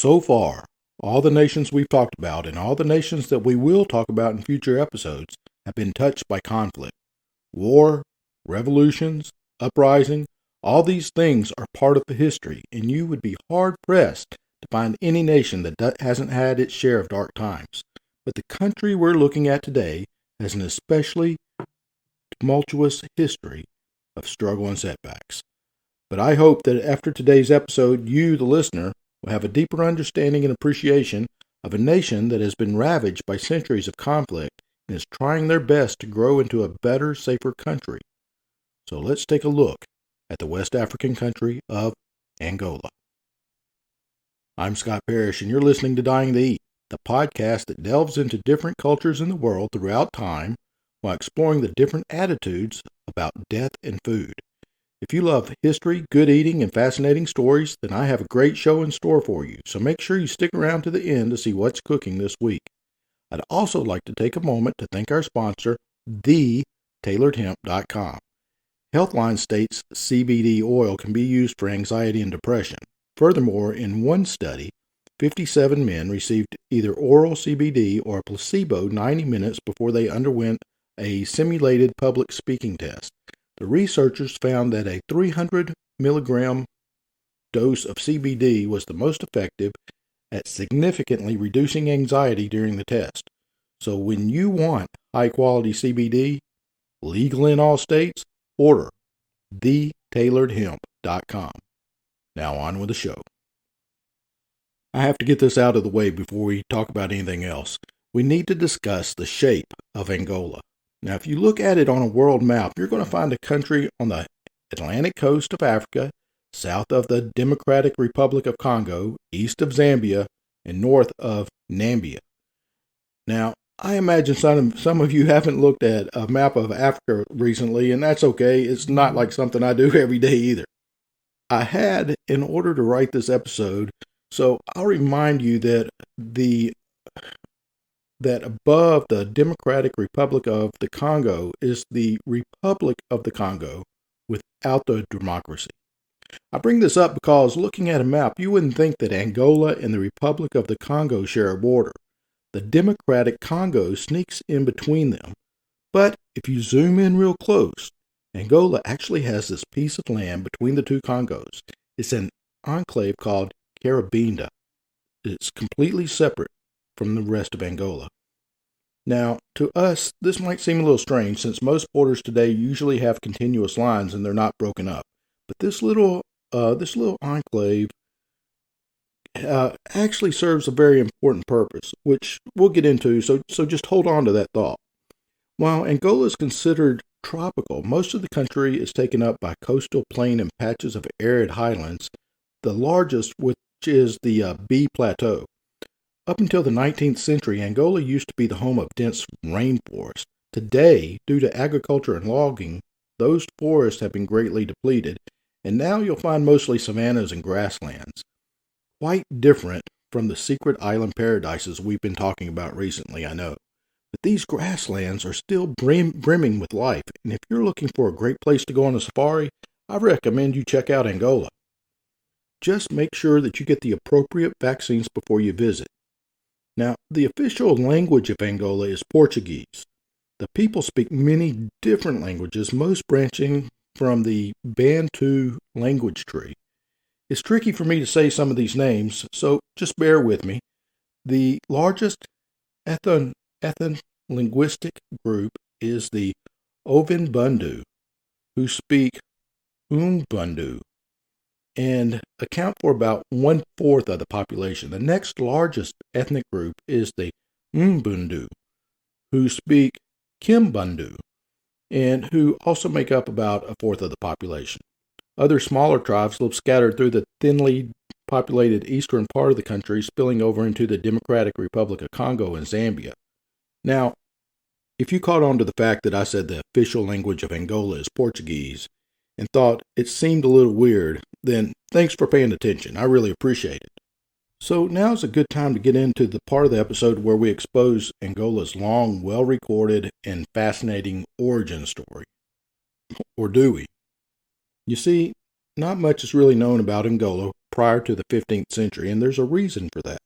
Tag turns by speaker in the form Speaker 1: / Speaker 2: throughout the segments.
Speaker 1: So far, all the nations we've talked about and all the nations that we will talk about in future episodes have been touched by conflict. War, revolutions, uprising, all these things are part of the history, and you would be hard-pressed to find any nation that hasn't had its share of dark times. But the country we're looking at today has an especially tumultuous history of struggle and setbacks. But I hope that after today's episode, you, the listener, will have a deeper understanding and appreciation of a nation that has been ravaged by centuries of conflict and is trying their best to grow into a better, safer country. So let's take a look at the West African country of Angola. I'm Scott Parrish, and you're listening to Dying to Eat, the podcast that delves into different cultures in the world throughout time while exploring the different attitudes about death and food. If you love history, good eating, and fascinating stories, then I have a great show in store for you, so make sure you stick around to the end to see what's cooking this week. I'd also like to take a moment to thank our sponsor, thetailoredhemp.com. Healthline states CBD oil can be used for anxiety and depression. Furthermore, in one study, 57 men received either oral CBD or a placebo 90 minutes before they underwent a simulated public speaking test. The researchers found that a 300 milligram dose of CBD was the most effective at significantly reducing anxiety during the test. So when you want high-quality CBD, legal in all states, order thetailoredhemp.com. Now on with the show. I have to get this out of the way before we talk about anything else. We need to discuss the shape of Angola. Now, if you look at it on a world map, you're going to find a country on the Atlantic coast of Africa, south of the Democratic Republic of Congo, east of Zambia, and north of Namibia. Now, I imagine some of you haven't looked at a map of Africa recently, and that's okay. It's not like something I do every day either. I had in order to write this episode, so I'll remind you that above the Democratic Republic of the Congo is the Republic of the Congo without the democracy. I bring this up because looking at a map, you wouldn't think that Angola and the Republic of the Congo share a border. The Democratic Congo sneaks in between them. But if you zoom in real close, Angola actually has this piece of land between the two Congos. It's an enclave called Carabinda. It's completely separate from the rest of Angola. Now, to us, this might seem a little strange since most borders today usually have continuous lines and they're not broken up. But this little enclave actually serves a very important purpose, which we'll get into, so just hold on to that thought. While Angola is considered tropical, most of the country is taken up by coastal plain and patches of arid highlands, the largest which is the B Plateau. Up until the 19th century, Angola used to be the home of dense rainforest. Today, due to agriculture and logging, those forests have been greatly depleted, and now you'll find mostly savannas and grasslands. Quite different from the secret island paradises we've been talking about recently, I know. But these grasslands are still brimming with life, and if you're looking for a great place to go on a safari, I recommend you check out Angola. Just make sure that you get the appropriate vaccines before you visit. Now, the official language of Angola is Portuguese. The people speak many different languages, most branching from the Bantu language tree. It's tricky for me to say some of these names, so just bear with me. The largest ethno-linguistic group is the Ovimbundu, who speak Umbundu and account for about 1/4 of the population. The next largest ethnic group is the Mbundu, who speak Kimbundu, and who also make up about 1/4 of the population. Other smaller tribes live scattered through the thinly populated eastern part of the country, spilling over into the Democratic Republic of Congo and Zambia. Now, if you caught on to the fact that I said the official language of Angola is Portuguese and thought it seemed a little weird, then thanks for paying attention. I really appreciate it. So now's a good time to get into the part of the episode where we expose Angola's long, well-recorded, and fascinating origin story. Or do we? You see, not much is really known about Angola prior to the 15th century, and there's a reason for that.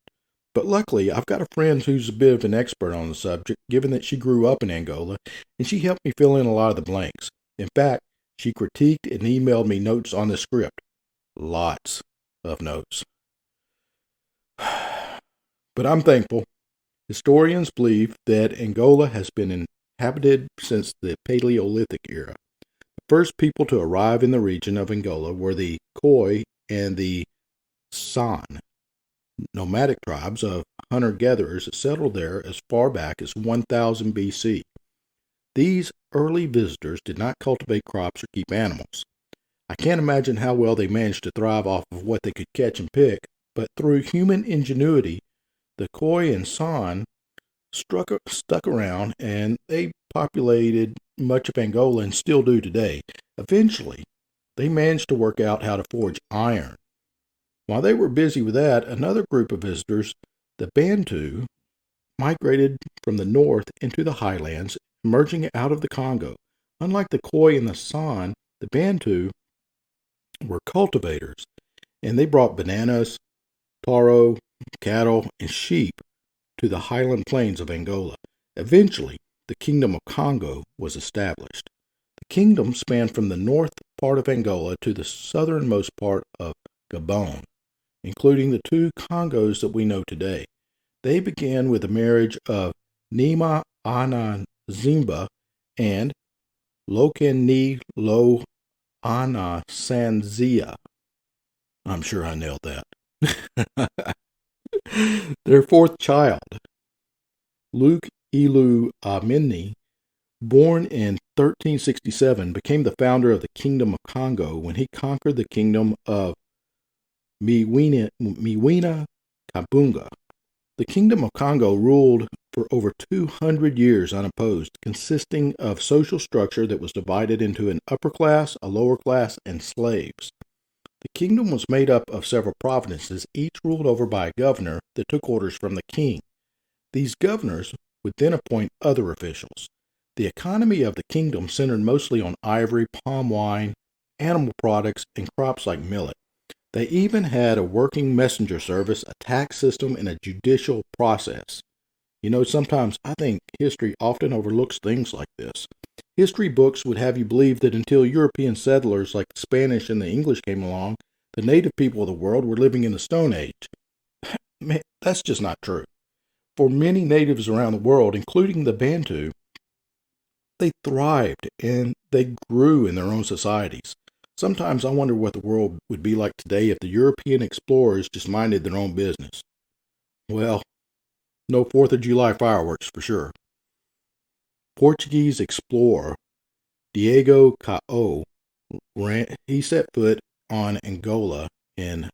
Speaker 1: But luckily, I've got a friend who's a bit of an expert on the subject, given that she grew up in Angola, and she helped me fill in a lot of the blanks. In fact, she critiqued and emailed me notes on the script. Lots of notes. But I'm thankful. Historians believe that Angola has been inhabited since the Paleolithic era. The first people to arrive in the region of Angola were the Khoi and the San, nomadic tribes of hunter-gatherers that settled there as far back as 1000 BC. These early visitors did not cultivate crops or keep animals. I can't imagine how well they managed to thrive off of what they could catch and pick, but through human ingenuity, the Khoi and San stuck around, and they populated much of Angola and still do today. Eventually, they managed to work out how to forge iron. While they were busy with that, another group of visitors, the Bantu, migrated from the north into the highlands, emerging out of the Congo. Unlike the Khoi and the San, the Bantu were cultivators, and they brought bananas, taro, cattle, and sheep to the highland plains of Angola. Eventually, the Kingdom of Congo was established. The kingdom spanned from the north part of Angola to the southernmost part of Gabon, including the two Congos that we know today. They began with the marriage of Nima Ana Zimba and Lokeni Lo Ana Sanzia. I'm sure I nailed that. Their fourth child, Luke Ilu Amini, born in 1367, became the founder of the Kingdom of Congo when he conquered the kingdom of Miwina Kabunga. The Kingdom of Congo ruled for over 200 years unopposed, consisting of social structure that was divided into an upper class, a lower class, and slaves. The kingdom was made up of several provinces, each ruled over by a governor that took orders from the king. These governors would then appoint other officials. The economy of the kingdom centered mostly on ivory, palm wine, animal products, and crops like millet. They even had a working messenger service, a tax system, and a judicial process. You know, sometimes I think history often overlooks things like this. History books would have you believe that until European settlers like the Spanish and the English came along, the native people of the world were living in the Stone Age. Man, that's just not true. For many natives around the world, including the Bantu, they thrived and they grew in their own societies. Sometimes I wonder what the world would be like today if the European explorers just minded their own business. Well, no 4th of July fireworks for sure. Portuguese explorer Diego Cao he set foot on Angola in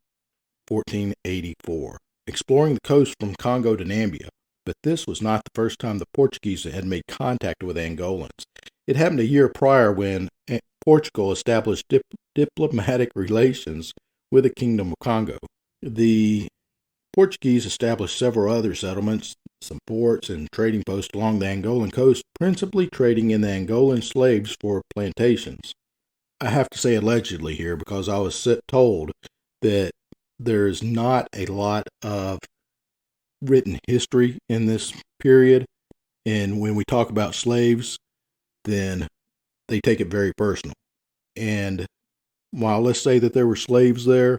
Speaker 1: 1484, exploring the coast from Congo to Nambia. But this was not the first time the Portuguese had made contact with Angolans. It happened a year prior when Portugal established diplomatic relations with the Kingdom of Congo. The Portuguese established several other settlements, some ports, and trading posts along the Angolan coast, principally trading in the Angolan slaves for plantations. I have to say allegedly here because I was told that there's not a lot of written history in this period, and when we talk about slaves, then they take it very personal. And while let's say that there were slaves there,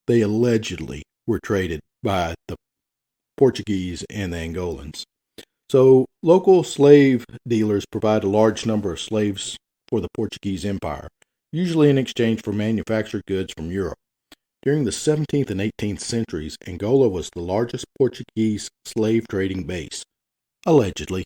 Speaker 1: they allegedly were traded by the Portuguese and the Angolans. So local slave dealers provide a large number of slaves for the Portuguese Empire, usually in exchange for manufactured goods from Europe. During the 17th and 18th centuries, Angola was the largest Portuguese slave trading base. Allegedly.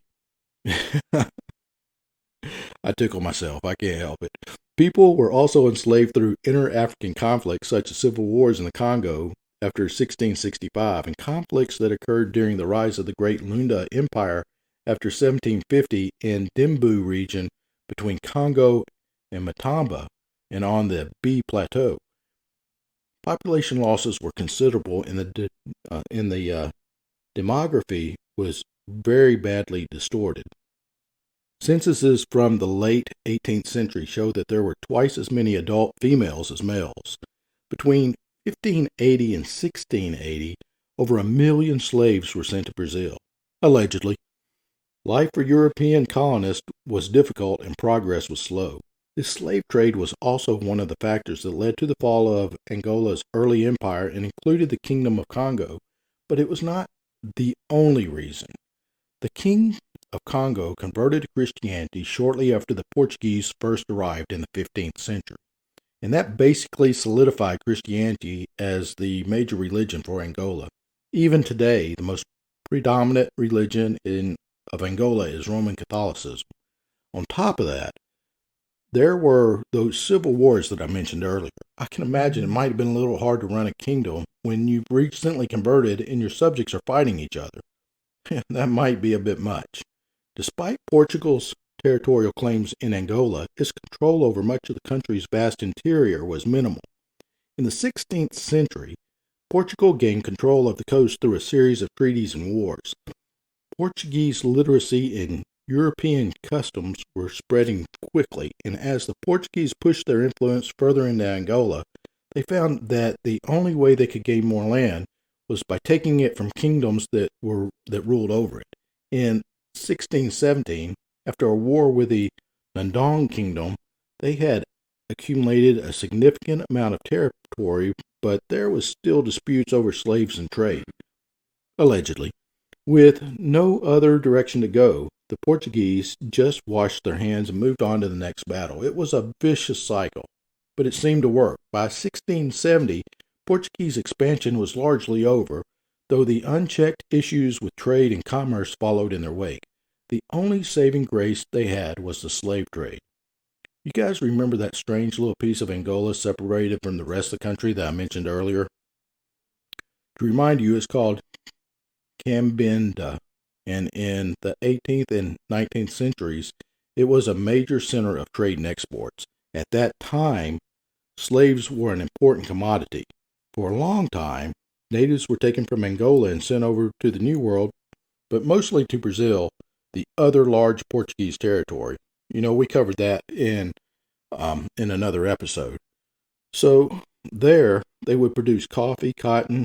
Speaker 1: I tickle myself. I can't help it. People were also enslaved through inter-African conflicts such as civil wars in the Congo after 1665 and conflicts that occurred during the rise of the Great Lunda Empire after 1750 in Dimbu region between Congo and Matamba and on the B Plateau. Population losses were considerable and the demography was very badly distorted. Censuses from the late 18th century show that there were twice as many adult females as males. Between 1580 and 1680, over 1 million slaves were sent to Brazil, allegedly. Life for European colonists was difficult and progress was slow. The slave trade was also one of the factors that led to the fall of Angola's early empire and included the Kingdom of Congo, but it was not the only reason. The King of Congo converted to Christianity shortly after the Portuguese first arrived in the 15th century, and that basically solidified Christianity as the major religion for Angola. Even today, the most predominant religion of Angola is Roman Catholicism. On top of that, there were those civil wars that I mentioned earlier. I can imagine it might have been a little hard to run a kingdom when you've recently converted and your subjects are fighting each other. That might be a bit much. Despite Portugal's territorial claims in Angola, its control over much of the country's vast interior was minimal. In the 16th century, Portugal gained control of the coast through a series of treaties and wars. Portuguese literacy and European customs were spreading quickly, and as the Portuguese pushed their influence further into Angola, they found that the only way they could gain more land was by taking it from kingdoms that ruled over it. In 1617, after a war with the Ndong Kingdom, they had accumulated a significant amount of territory, but there was still disputes over slaves and trade. Allegedly, with no other direction to go, the Portuguese just washed their hands and moved on to the next battle. It was a vicious cycle, but it seemed to work. By 1670, Portuguese expansion was largely over, though the unchecked issues with trade and commerce followed in their wake. The only saving grace they had was the slave trade. You guys remember that strange little piece of Angola separated from the rest of the country that I mentioned earlier? To remind you, it's called Cabinda, and in the 18th and 19th centuries, it was a major center of trade and exports. At that time, slaves were an important commodity. For a long time, natives were taken from Angola and sent over to the New World, but mostly to Brazil, the other large Portuguese territory. We covered that in another episode. So there, they would produce coffee, cotton,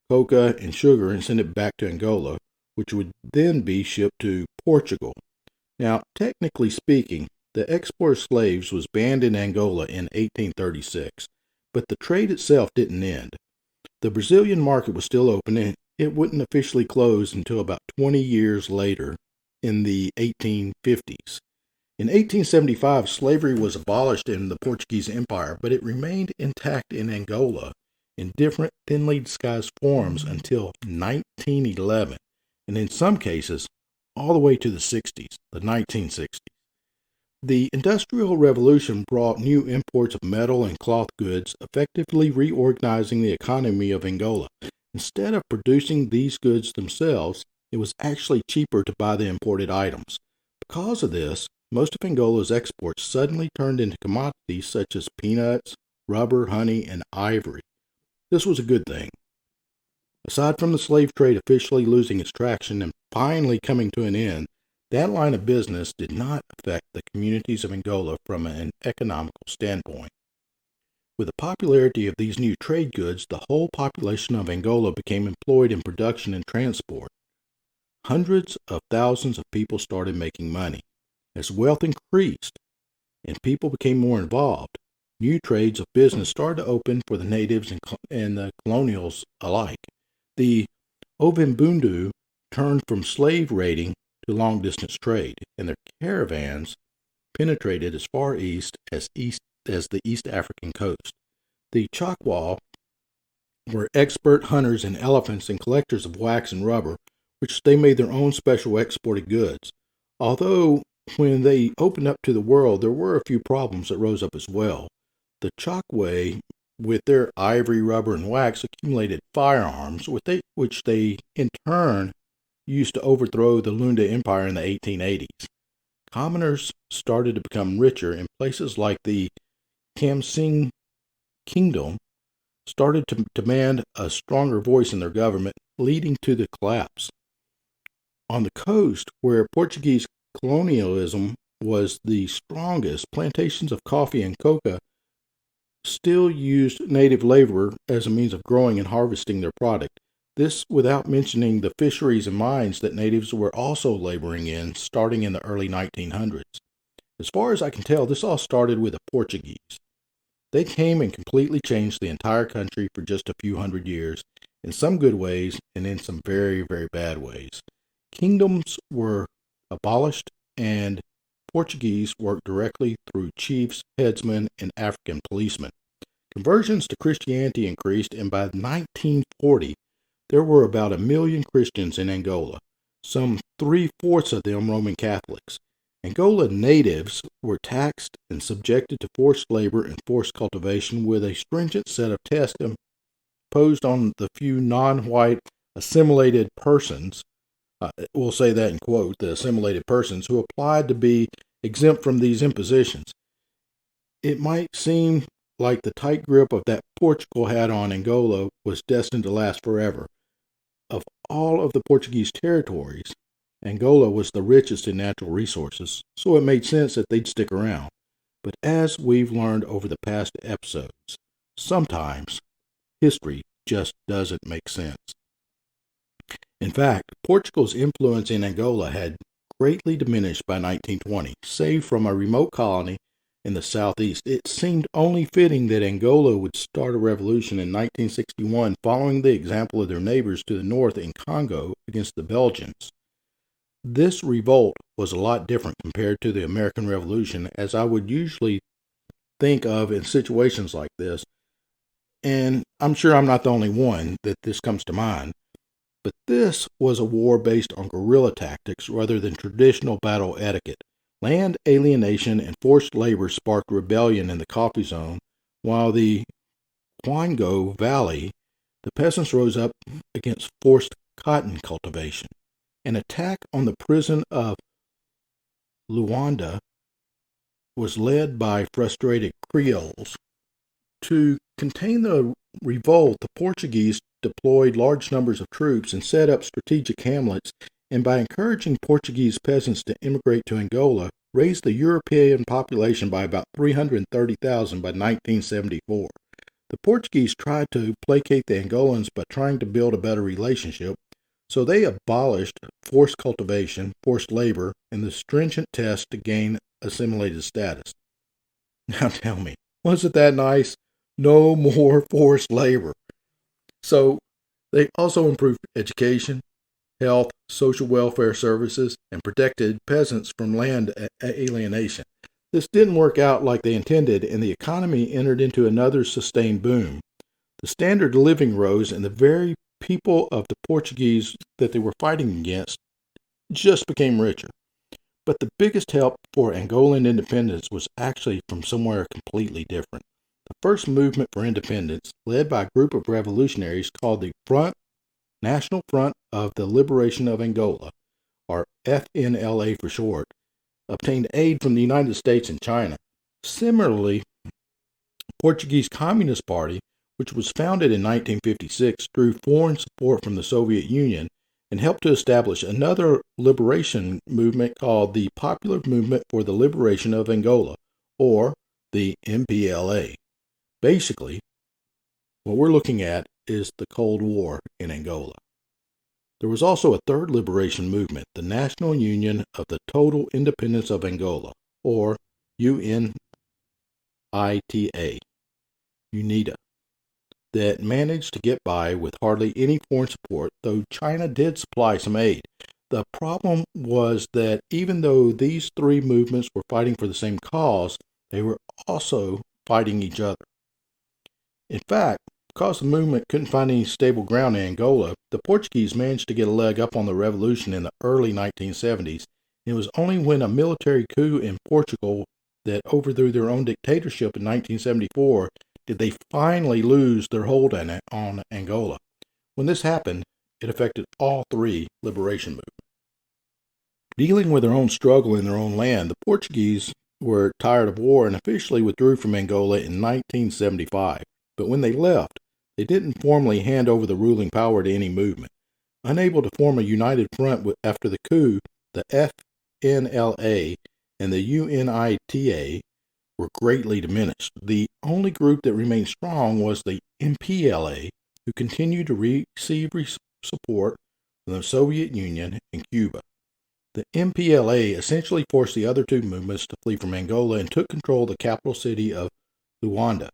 Speaker 1: coca, and sugar and send it back to Angola, which would then be shipped to Portugal. Now, technically speaking, the export of slaves was banned in Angola in 1836, but the trade itself didn't end. The Brazilian market was still open, and it wouldn't officially close until about 20 years later in the 1850s. In 1875, slavery was abolished in the Portuguese Empire, but it remained intact in Angola in different thinly disguised forms until 1911, and in some cases, all the way to the 60s, the 1960s. The Industrial Revolution brought new imports of metal and cloth goods, effectively reorganizing the economy of Angola. Instead of producing these goods themselves, it was actually cheaper to buy the imported items. Because of this, most of Angola's exports suddenly turned into commodities such as peanuts, rubber, honey, and ivory. This was a good thing. Aside from the slave trade officially losing its traction and finally coming to an end, that line of business did not affect the communities of Angola from an economical standpoint. With the popularity of these new trade goods, the whole population of Angola became employed in production and transport. Hundreds of thousands of people started making money. As wealth increased and people became more involved, new trades of business started to open for the natives and the colonials alike. The Ovimbundu turned from slave raiding to long-distance trade, and their caravans penetrated as far east as the East African coast. The Choctaw were expert hunters in elephants and collectors of wax and rubber, which they made their own special exported goods. Although when they opened up to the world, there were a few problems that rose up as well. The Choctaw, with their ivory, rubber, and wax, accumulated firearms, which they in turn used to overthrow the Lunda Empire in the 1880s. Commoners started to become richer, and places like the Kamsing Kingdom started to demand a stronger voice in their government, leading to the collapse. On the coast, where Portuguese colonialism was the strongest, plantations of coffee and coca still used native labor as a means of growing and harvesting their product. This without mentioning the fisheries and mines that natives were also laboring in starting in the early 1900s. As far as I can tell, this all started with the Portuguese. They came and completely changed the entire country for just a few hundred years, in some good ways and in some very, very bad ways. Kingdoms were abolished, and Portuguese worked directly through chiefs, headsmen, and African policemen. Conversions to Christianity increased, and by 1940, there were about 1 million Christians in Angola, some three-fourths of them Roman Catholics. Angola natives were taxed and subjected to forced labor and forced cultivation with a stringent set of tests imposed on the few non-white assimilated persons, we'll say that in quote, the assimilated persons who applied to be exempt from these impositions. It might seem like the tight grip of that Portugal had on Angola was destined to last forever. Of all of the Portuguese territories, Angola was the richest in natural resources, so it made sense that they'd stick around. But as we've learned over the past episodes, sometimes history just doesn't make sense. In fact, Portugal's influence in Angola had greatly diminished by 1920, save from a remote colony in the southeast. It seemed only fitting that Angola would start a revolution in 1961 following the example of their neighbors to the north in Congo against the Belgians. This revolt was a lot different compared to the American Revolution, as I would usually think of in situations like this, and I'm sure I'm not the only one that this comes to mind. But this was a war based on guerrilla tactics rather than traditional battle etiquette. Land alienation and forced labor sparked rebellion in the coffee zone, while the Kwango Valley, the peasants rose up against forced cotton cultivation. An attack on the prison of Luanda was led by frustrated Creoles. To contain the revolt, the Portuguese deployed large numbers of troops and set up strategic hamlets, and by encouraging Portuguese peasants to immigrate to Angola, raised the European population by about 330,000 by 1974. The Portuguese tried to placate the Angolans by trying to build a better relationship, so they abolished forced cultivation, forced labor, and the stringent tests to gain assimilated status. Now tell me, wasn't that nice? No more forced labor. So they also improved education, health, social welfare services, and protected peasants from land alienation. This didn't work out like they intended, and the economy entered into another sustained boom. The standard of living rose, and the very people of the Portuguese that they were fighting against just became richer. But the biggest help for Angolan independence was actually from somewhere completely different. The first movement for independence, led by a group of revolutionaries called the National Front of the Liberation of Angola, or FNLA for short, obtained aid from the United States and China. Similarly, Portuguese Communist Party, which was founded in 1956, drew foreign support from the Soviet Union and helped to establish another liberation movement called the Popular Movement for the Liberation of Angola, or the MPLA. Basically, what we're looking at is the Cold War in Angola. There was also a third liberation movement, the National Union of the Total Independence of Angola, or UNITA, UNITA, that managed to get by with hardly any foreign support, though China did supply some aid. The problem was that even though these three movements were fighting for the same cause, they were also fighting each other. In fact, because the movement couldn't find any stable ground in Angola, the Portuguese managed to get a leg up on the revolution in the early 1970s. It was only when a military coup in Portugal that overthrew their own dictatorship in 1974 did they finally lose their hold on Angola. When this happened, it affected all three liberation movements. Dealing with their own struggle in their own land, the Portuguese were tired of war and officially withdrew from Angola in 1975. But when they left, they didn't formally hand over the ruling power to any movement. Unable to form a united front after the coup, the FNLA and the UNITA were greatly diminished. The only group that remained strong was the MPLA, who continued to receive support from the Soviet Union and Cuba. The MPLA essentially forced the other two movements to flee from Angola and took control of the capital city of Luanda.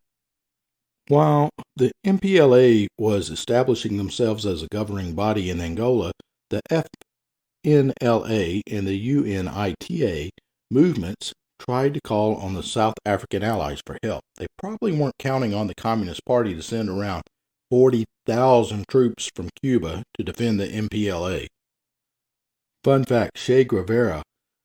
Speaker 1: While the MPLA was establishing themselves as a governing body in Angola, the FNLA and the UNITA movements tried to call on the South African allies for help. They probably weren't counting on the Communist Party to send around 40,000 troops from Cuba to defend the MPLA. Fun fact, Che Guevara,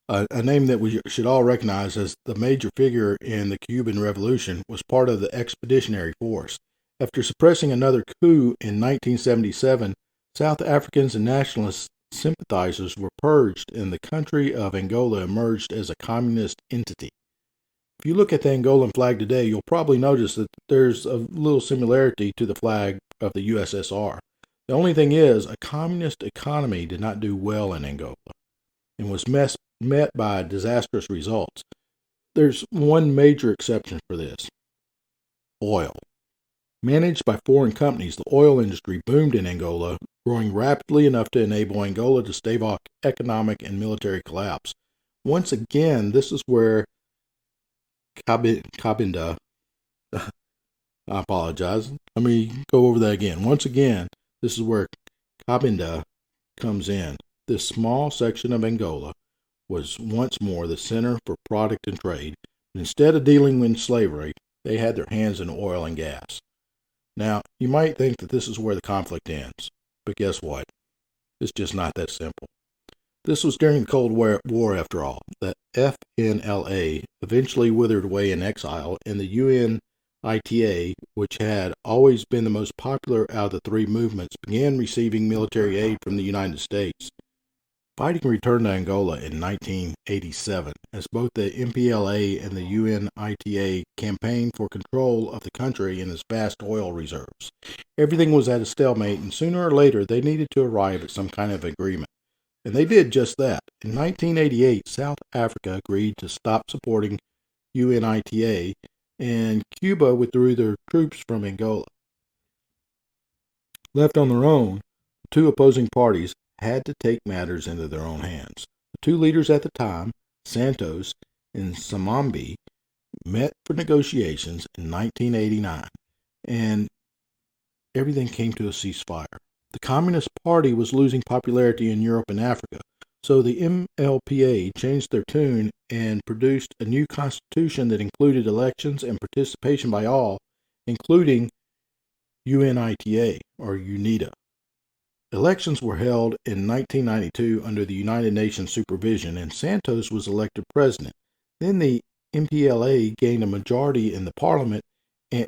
Speaker 1: a name that we should all recognize as the major figure in the Cuban Revolution, was part of the Expeditionary Force. After suppressing another coup in 1977, South Africans and nationalist sympathizers were purged, and the country of Angola emerged as a communist entity. If you look at the Angolan flag today, you'll probably notice that there's a little similarity to the flag of the USSR. The only thing is, a communist economy did not do well in Angola and was met by disastrous results. There's one major exception for this: oil. Managed by foreign companies, the oil industry boomed in Angola, growing rapidly enough to enable Angola to stave off economic and military collapse. Once again, this is where Cabinda, I apologize, let me go over that again. Once again, this is where Cabinda comes in. This small section of Angola was once more the center for product and trade, but instead of dealing with slavery, they had their hands in oil and gas. Now, you might think that this is where the conflict ends, but guess what? It's just not that simple. This was during the Cold War, after all. The FNLA eventually withered away in exile, and the UNITA, which had always been the most popular out of the three movements, began receiving military aid from the United States. Fighting returned to Angola in 1987, as both the MPLA and the UNITA campaigned for control of the country and its vast oil reserves. Everything was at a stalemate, and sooner or later they needed to arrive at some kind of agreement. And they did just that. In 1988, South Africa agreed to stop supporting UNITA, and Cuba withdrew their troops from Angola. Left on their own, the two opposing parties had to take matters into their own hands. The two leaders at the time, Santos and Samambi, met for negotiations in 1989, and everything came to a ceasefire. The Communist Party was losing popularity in Europe and Africa, so the MLPA changed their tune and produced a new constitution that included elections and participation by all, including UNITA, or UNITA. Elections were held in 1992 under the United Nations supervision, and Santos was elected president. Then the MPLA gained a majority in the parliament,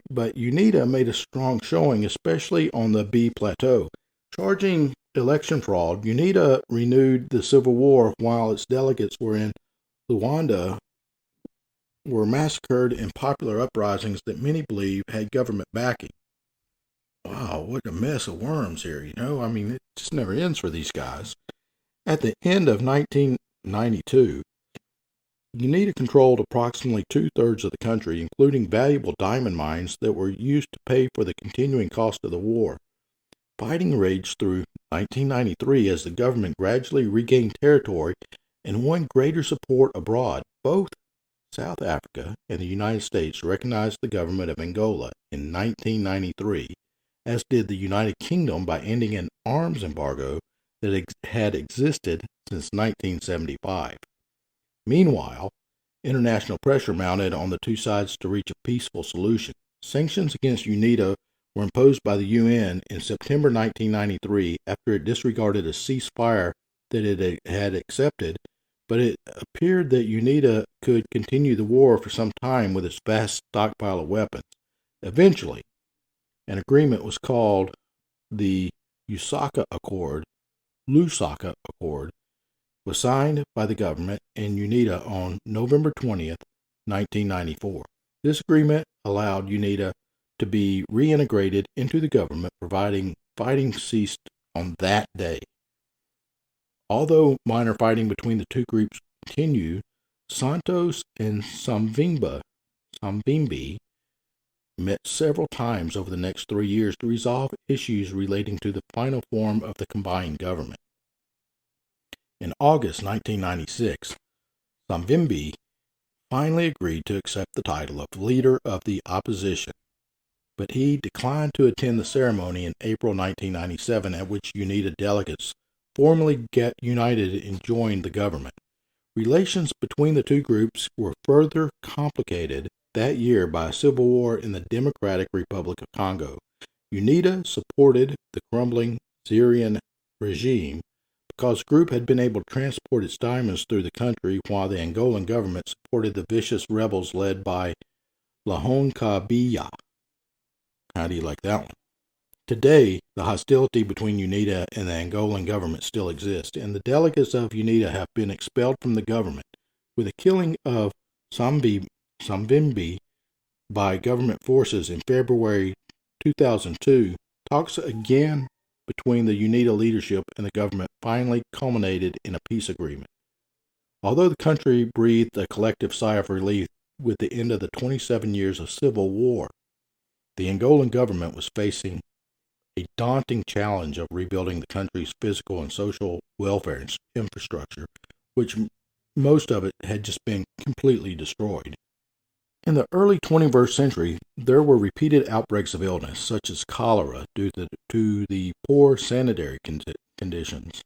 Speaker 1: but UNITA made a strong showing, especially on the B Plateau. Charging election fraud, UNITA renewed the civil war while its delegates were in Luanda were massacred in popular uprisings that many believe had government backing. Wow, what a mess of worms here, I mean, it just never ends for these guys. At the end of 1992, UNITA controlled approximately two-thirds of the country, including valuable diamond mines that were used to pay for the continuing cost of the war. Fighting raged through 1993 as the government gradually regained territory and won greater support abroad. Both South Africa and the United States recognized the government of Angola in 1993, as did the United Kingdom by ending an arms embargo that had existed since 1975. Meanwhile, international pressure mounted on the two sides to reach a peaceful solution. Sanctions against UNITA were imposed by the UN in September 1993 after it disregarded a ceasefire that it had accepted, but it appeared that UNITA could continue the war for some time with its vast stockpile of weapons. Eventually, an agreement was called the Lusaka Accord, was signed by the government and UNITA on November 20th, 1994. This agreement allowed UNITA to be reintegrated into the government, providing fighting ceased on that day. Although minor fighting between the two groups continued, Santos and Samvimba Savimbi met several times over the next 3 years to resolve issues relating to the final form of the combined government. In August 1996, Savimbi finally agreed to accept the title of leader of the opposition, but he declined to attend the ceremony in April 1997 at which UNITA delegates formally get united and joined the government. Relations between the two groups were further complicated that year by a civil war in the Democratic Republic of Congo. UNITA supported the crumbling Zairian regime because the group had been able to transport its diamonds through the country, while the Angolan government supported the vicious rebels led by Lahon Kabila. How do you like that one? Today, the hostility between UNITA and the Angolan government still exists, and the delegates of UNITA have been expelled from the government. With the killing of Savimbi by government forces in February 2002, talks again between the UNITA leadership and the government finally culminated in a peace agreement. Although the country breathed a collective sigh of relief with the end of the 27 years of civil war, the Angolan government was facing a daunting challenge of rebuilding the country's physical and social welfare infrastructure, which most of it had just been completely destroyed. In the early 21st century, there were repeated outbreaks of illness, such as cholera, due to the poor sanitary conditions.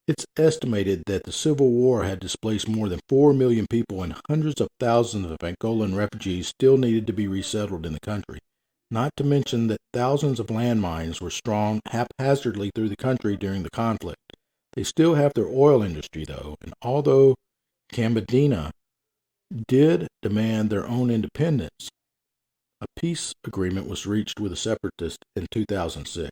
Speaker 1: It's estimated that the Civil War had displaced more than 4 million people, and hundreds of thousands of Angolan refugees still needed to be resettled in the country. Not to mention that thousands of landmines were strewn haphazardly through the country during the conflict. They still have their oil industry, though, and although Cambodina did demand their own independence, a peace agreement was reached with the separatists in 2006.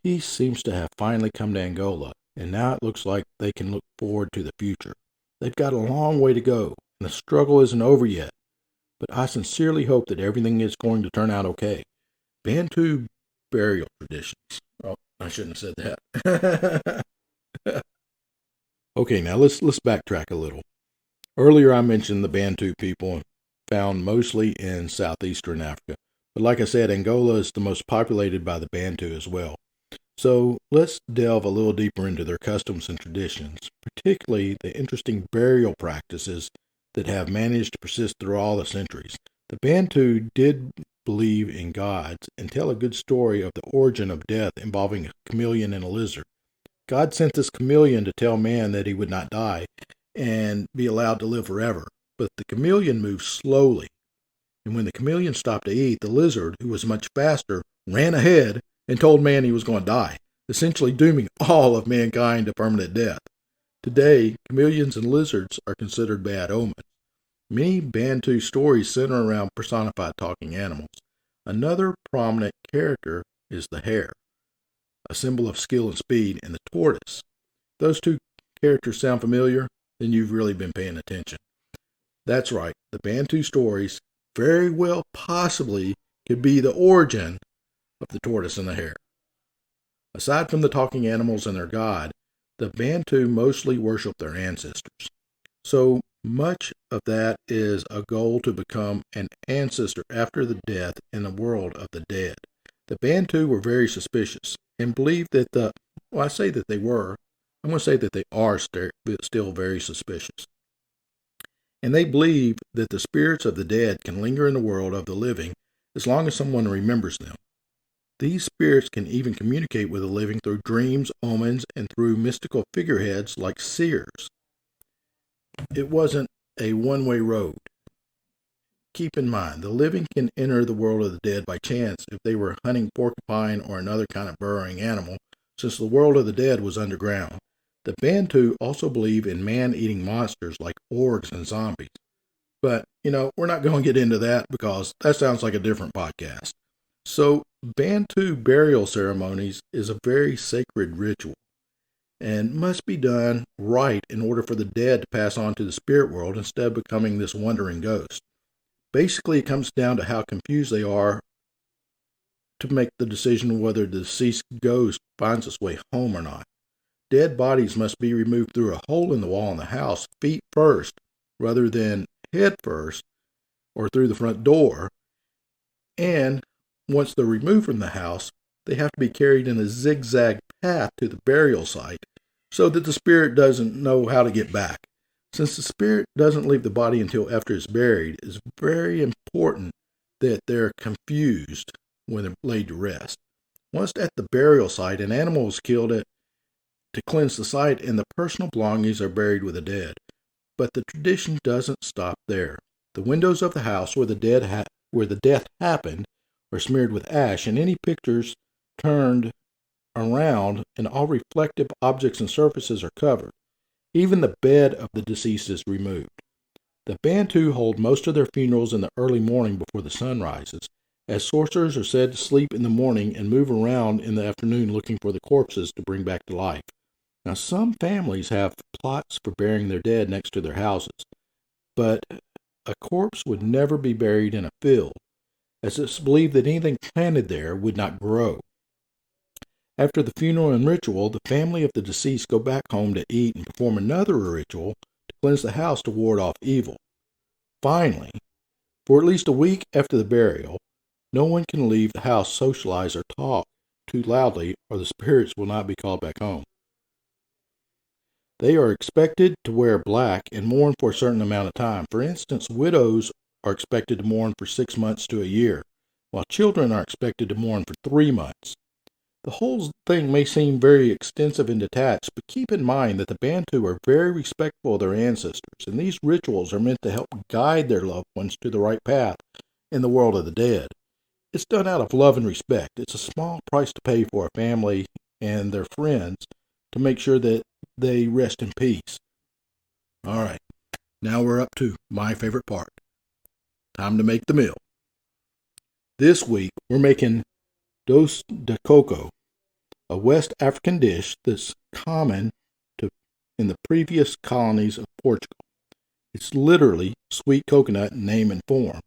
Speaker 1: Peace seems to have finally come to Angola, and now it looks like they can look forward to the future. They've got a long way to go, and the struggle isn't over yet, but I sincerely hope that everything is going to turn out okay. Bantu burial traditions. Oh, I shouldn't have said that. Okay, now let's backtrack a little. Earlier I mentioned the Bantu people found mostly in southeastern Africa, but like I said, Angola is the most populated by the Bantu as well. So let's delve a little deeper into their customs and traditions, particularly the interesting burial practices that have managed to persist through all the centuries. The Bantu did believe in gods and tell a good story of the origin of death involving a chameleon and a lizard. God sent this chameleon to tell man that he would not die and be allowed to live forever. But the chameleon moved slowly, and when the chameleon stopped to eat, the lizard, who was much faster, ran ahead and told man he was going to die, essentially dooming all of mankind to permanent death. Today, chameleons and lizards are considered bad omens. Many Bantu stories center around personified talking animals. Another prominent character is the hare, a symbol of skill and speed, and the tortoise. Those two characters sound familiar? Then you've really been paying attention. That's right, the Bantu stories very well possibly could be the origin of the tortoise and the hare. Aside from the talking animals and their god, the Bantu mostly worship their ancestors. So much of that is a goal to become an ancestor after the death in the world of the dead. The Bantu were very suspicious and believed that I say that they were, I'm going to say that they are still very suspicious. And they believe that the spirits of the dead can linger in the world of the living as long as someone remembers them. These spirits can even communicate with the living through dreams, omens, and through mystical figureheads like seers. It wasn't a one-way road. Keep in mind, the living can enter the world of the dead by chance if they were hunting porcupine or another kind of burrowing animal, since the world of the dead was underground. The Bantu also believe in man-eating monsters like orcs and zombies. But, we're not going to get into that because that sounds like a different podcast. So, Bantu burial ceremonies is a very sacred ritual and must be done right in order for the dead to pass on to the spirit world instead of becoming this wandering ghost. Basically, it comes down to how confused they are to make the decision whether the deceased ghost finds its way home or not. Dead bodies must be removed through a hole in the wall in the house, feet first, rather than head first or through the front door. And once they're removed from the house, they have to be carried in a zigzag path to the burial site so that the spirit doesn't know how to get back. Since the spirit doesn't leave the body until after it's buried, it's very important that they're confused when they're laid to rest. Once at the burial site, an animal is killed to cleanse the site, and the personal belongings are buried with the dead. But the tradition doesn't stop there. The windows of the house where the death happened are smeared with ash, and any pictures turned around, and all reflective objects and surfaces are covered. Even the bed of the deceased is removed. The Bantu hold most of their funerals in the early morning before the sun rises, as sorcerers are said to sleep in the morning and move around in the afternoon looking for the corpses to bring back to life. Now, some families have plots for burying their dead next to their houses, but a corpse would never be buried in a field, as it's believed that anything planted there would not grow. After the funeral and ritual, the family of the deceased go back home to eat and perform another ritual to cleanse the house to ward off evil. Finally, for at least a week after the burial, no one can leave the house, socialize, or talk too loudly, or the spirits will not be called back home. They are expected to wear black and mourn for a certain amount of time. For instance, widows are expected to mourn for 6 months to a year, while children are expected to mourn for 3 months. The whole thing may seem very extensive and detached, but keep in mind that the Bantu are very respectful of their ancestors, and these rituals are meant to help guide their loved ones to the right path in the world of the dead. It's done out of love and respect. It's a small price to pay for a family and their friends to make sure that they rest in peace. All right, now we're up to my favorite part. Time to make the meal. This week, we're making doce de coco, a West African dish that's common in the previous colonies of Portugal. It's literally sweet coconut in name and form.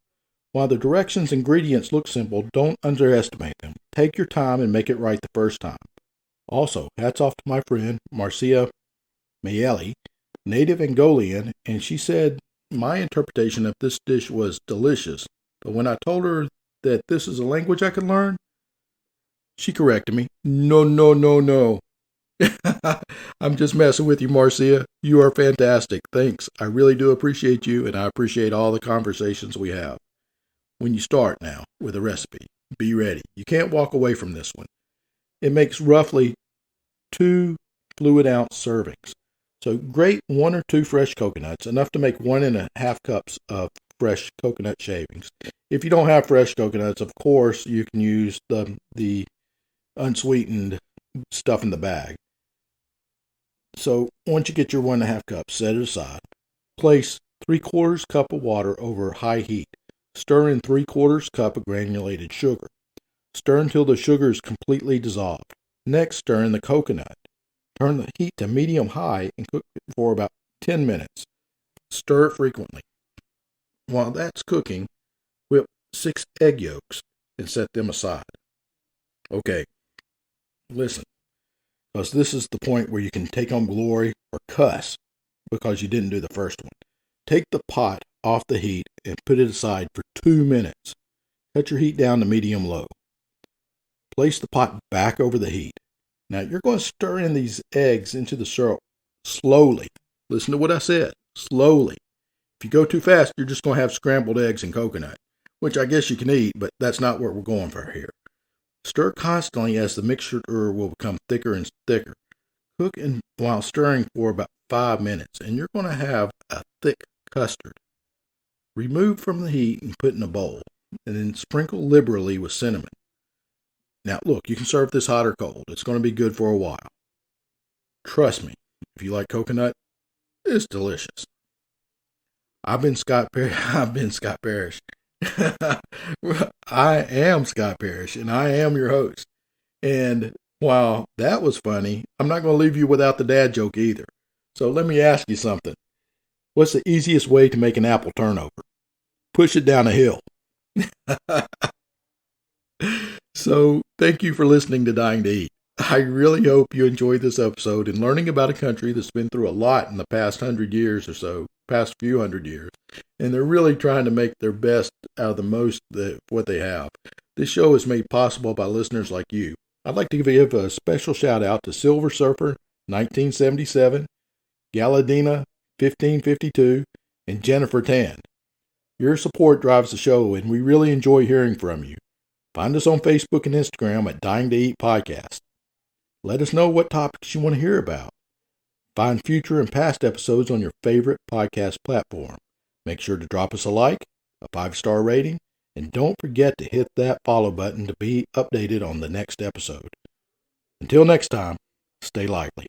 Speaker 1: While the directions and ingredients look simple, don't underestimate them. Take your time and make it right the first time. Also, hats off to my friend Marcia Mayeli, native Angolian, and she said my interpretation of this dish was delicious. But when I told her that this is a language I could learn, she corrected me. No. I'm just messing with you, Marcia. You are fantastic. Thanks. I really do appreciate you, and I appreciate all the conversations we have. When you start now with a recipe, be ready. You can't walk away from this one. It makes roughly 2 fluid ounce servings. So grate 1 or 2 fresh coconuts, enough to make 1.5 cups of fresh coconut shavings. If you don't have fresh coconuts, of course, you can use the unsweetened stuff in the bag. So once you get your 1.5 cups, set it aside. Place 3/4 cup of water over high heat. Stir in 3/4 cup of granulated sugar. Stir until the sugar is completely dissolved. Next, stir in the coconut. Turn the heat to medium-high and cook it for about 10 minutes. Stir it frequently. While that's cooking, whip 6 egg yolks and set them aside. Okay, listen, because this is the point where you can take on glory or cuss because you didn't do the first one. Take the pot off the heat and put it aside for 2 minutes. Cut your heat down to medium-low. Place the pot back over the heat. Now, you're going to stir in these eggs into the syrup slowly. Listen to what I said, slowly. If you go too fast, you're just going to have scrambled eggs and coconut, which I guess you can eat, but that's not what we're going for here. Stir constantly as the mixture will become thicker and thicker. Cook while stirring for about 5 minutes, and you're going to have a thick custard. Remove from the heat and put in a bowl, and then sprinkle liberally with cinnamon. Now, look, you can serve this hot or cold. It's going to be good for a while. Trust me, if you like coconut, it's delicious. I've been Scott Parrish. I am Scott Parrish, and I am your host. And while that was funny, I'm not going to leave you without the dad joke either. So let me ask you something. What's the easiest way to make an apple turnover? Push it down a hill. So, thank you for listening to Dying to Eat. I really hope you enjoyed this episode and learning about a country that's been through a lot in the past 100 years or so. past few hundred years, and they're really trying to make their best out of the most of what they have. This show is made possible by listeners like you. I'd like to give a special shout out to Silver Surfer 1977, Galadina 1552, and Jennifer Tan. Your support drives the show, and we really enjoy hearing from you. Find us on Facebook and Instagram at Dying to Eat Podcast. Let us know what topics you want to hear about. Find future and past episodes on your favorite podcast platform. Make sure to drop us a like, a 5-star rating, and don't forget to hit that follow button to be updated on the next episode. Until next time, stay lively.